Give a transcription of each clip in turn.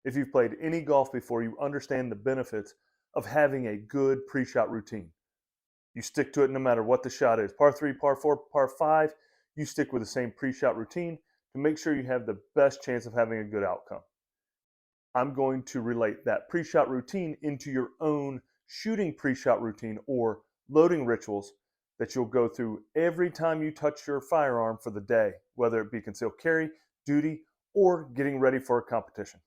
If you've played any golf before, you understand the benefits of having a good pre-shot routine. You stick to it no matter what the shot is. Par 3, par 4, par 5, you stick with the same pre-shot routine to make sure you have the best chance of having a good outcome. I'm going to relate that pre-shot routine into your own shooting pre-shot routine or loading rituals that you'll go through every time you touch your firearm for the day, whether it be concealed carry, duty, or getting ready for a competition.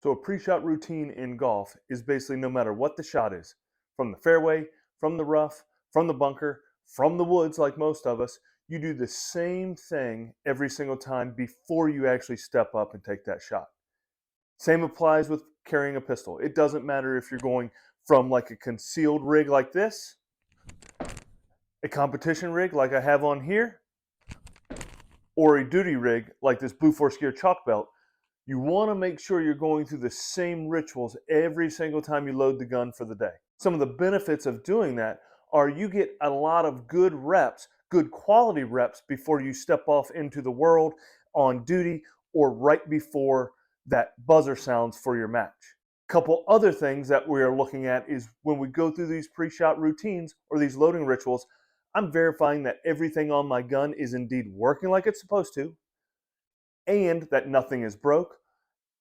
So a pre-shot routine in golf is basically no matter what the shot is, from the fairway, from the rough, from the bunker, from the woods like most of us, you do the same thing every single time before you actually step up and take that shot. Same applies with carrying a pistol. It doesn't matter if you're going from like a concealed rig like this, a competition rig like I have on here, or a duty rig like this Blue Force Gear chalk belt. You want to make sure you're going through the same rituals every single time you load the gun for the day. Some of the benefits of doing that are you get a lot of good reps, good quality reps before you step off into the world on duty or right before that buzzer sounds for your match. A couple other things that we are looking at is when we go through these pre-shot routines or these loading rituals, I'm verifying that everything on my gun is indeed working like it's supposed to, and that nothing is broke.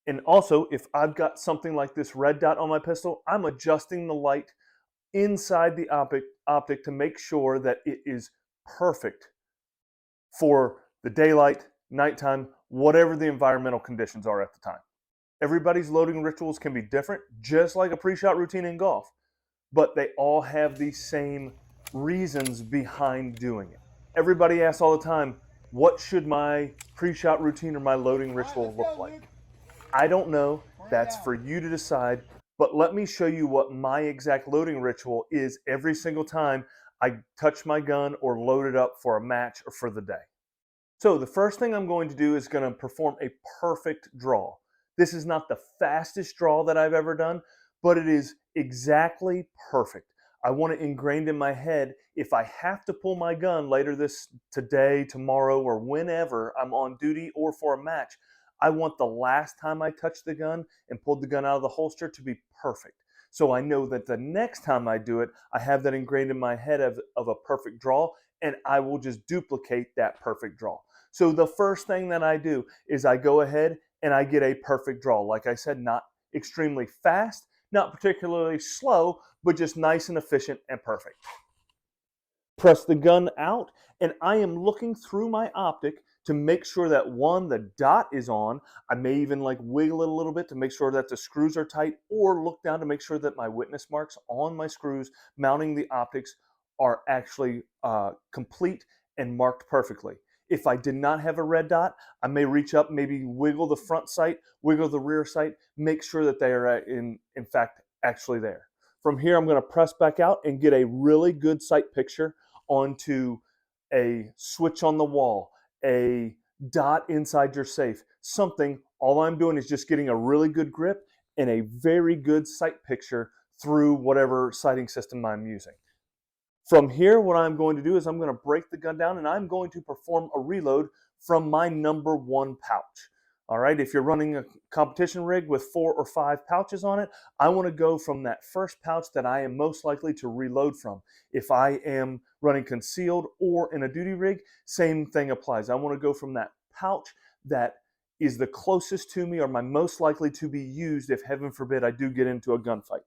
And also, if I've got something like this red dot on my pistol, I'm adjusting the light inside the optic to make sure that it is perfect for the daylight, nighttime, whatever the environmental conditions are at the time. Everybody's loading rituals can be different, just like a pre-shot routine in golf, but they all have the same reasons behind doing it. Everybody asks all the time, what should my pre-shot routine or my loading ritual look like? I don't know. That's for you to decide. But let me show you what my exact loading ritual is every single time I touch my gun or load it up for a match or for the day. So the first thing I'm going to do is going to perform a perfect draw. This is not the fastest draw that I've ever done, but it is exactly perfect. I want it ingrained in my head. If I have to pull my gun later today, tomorrow, or whenever I'm on duty or for a match, I want the last time I touched the gun and pulled the gun out of the holster to be perfect. So I know that the next time I do it, I have that ingrained in my head of a perfect draw, and I will just duplicate that perfect draw. So the first thing that I do is I go ahead and I get a perfect draw. Like I said, not extremely fast, not particularly slow, but just nice and efficient and perfect. Press the gun out, and I am looking through my optic to make sure that one, the dot is on. I may even like wiggle it a little bit to make sure that the screws are tight, or look down to make sure that my witness marks on my screws mounting the optics are actually complete and marked perfectly. If I did not have a red dot, I may reach up, maybe wiggle the front sight, wiggle the rear sight, make sure that they are in fact actually there. From here, I'm going to press back out and get a really good sight picture onto a switch on the wall, a dot inside your safe, something. All I'm doing is just getting a really good grip and a very good sight picture through whatever sighting system I'm using. From here, what I'm going to do is I'm going to break the gun down and I'm going to perform a reload from my number one pouch. All right, if you're running a competition rig with 4 or 5 pouches on it, I want to go from that first pouch that I am most likely to reload from. If I am running concealed or in a duty rig, same thing applies. I want to go from that pouch that is the closest to me or my most likely to be used if, heaven forbid, I do get into a gunfight.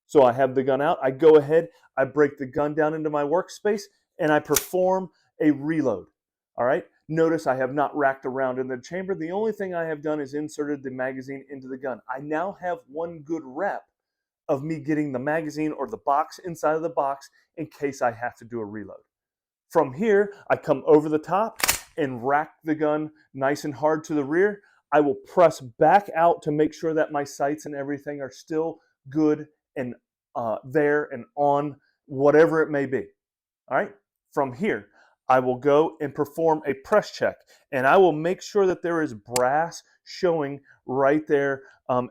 So I have the gun out, I go ahead, I break the gun down into my workspace, and I perform a reload. All right, notice I have not racked around in the chamber. The only thing I have done is inserted the magazine into the gun. I now have one good rep of me getting the magazine or the box inside of the box in case I have to do a reload. From here, I come over the top and rack the gun nice and hard to the rear. I will press back out to make sure that my sights and everything are still good and there and on, whatever it may be. All right, from here, I will go and perform a press check, and I will make sure that there is brass showing right there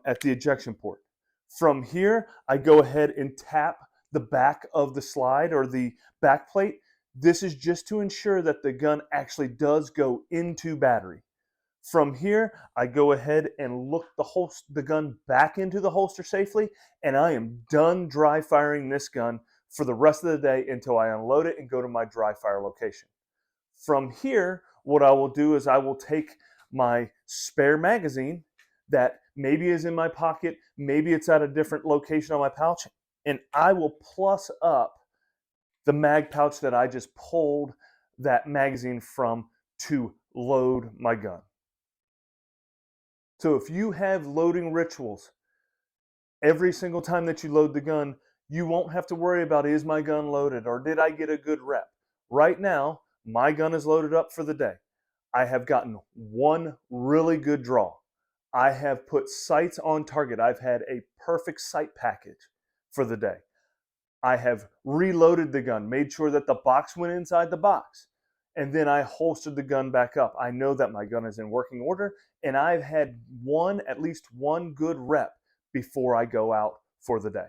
at the ejection port. From here, I go ahead and tap the back of the slide or the back plate. This is just to ensure that the gun actually does go into battery. From here, I go ahead and look the gun back into the holster safely, and I am done dry firing this gun for the rest of the day until I unload it and go to my dry fire location. From here, what I will do is I will take my spare magazine that maybe is in my pocket, maybe it's at a different location on my pouch, and I will plus up the mag pouch that I just pulled that magazine from to load my gun. So if you have loading rituals, every single time that you load the gun, you won't have to worry about, is my gun loaded or did I get a good rep? Right now, my gun is loaded up for the day. I have gotten one really good draw. I have put sights on target. I've had a perfect sight package for the day. I have reloaded the gun, made sure that the box went inside the box, and then I holstered the gun back up. I know that my gun is in working order, and I've had at least one good rep before I go out for the day.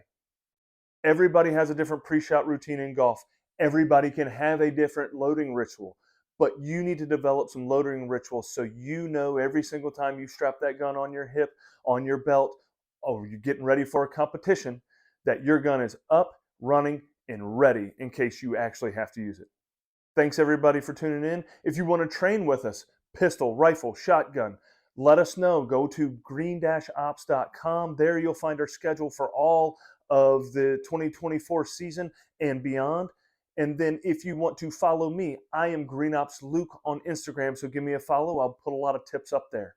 Everybody has a different pre-shot routine in golf. Everybody can have a different loading ritual, but you need to develop some loading rituals so you know every single time you strap that gun on your hip, on your belt, or you're getting ready for a competition, that your gun is up, running, and ready in case you actually have to use it. Thanks everybody for tuning in. If you want to train with us, pistol, rifle, shotgun, let us know. Go to green-ops.com. There you'll find our schedule for all of the 2024 season and beyond. And then if you want to follow me, I am Green Ops Luke on Instagram, so give me a follow. I'll put a lot of tips up there.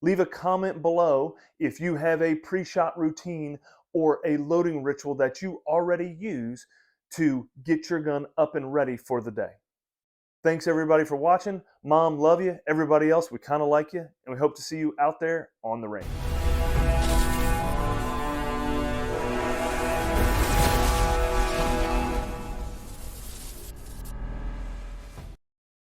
Leave a comment below if you have a pre-shot routine or a loading ritual that you already use to get your gun up and ready for the day. Thanks everybody for watching. Mom, love you. Everybody else, we kind of like you, and we hope to see you out there on the range.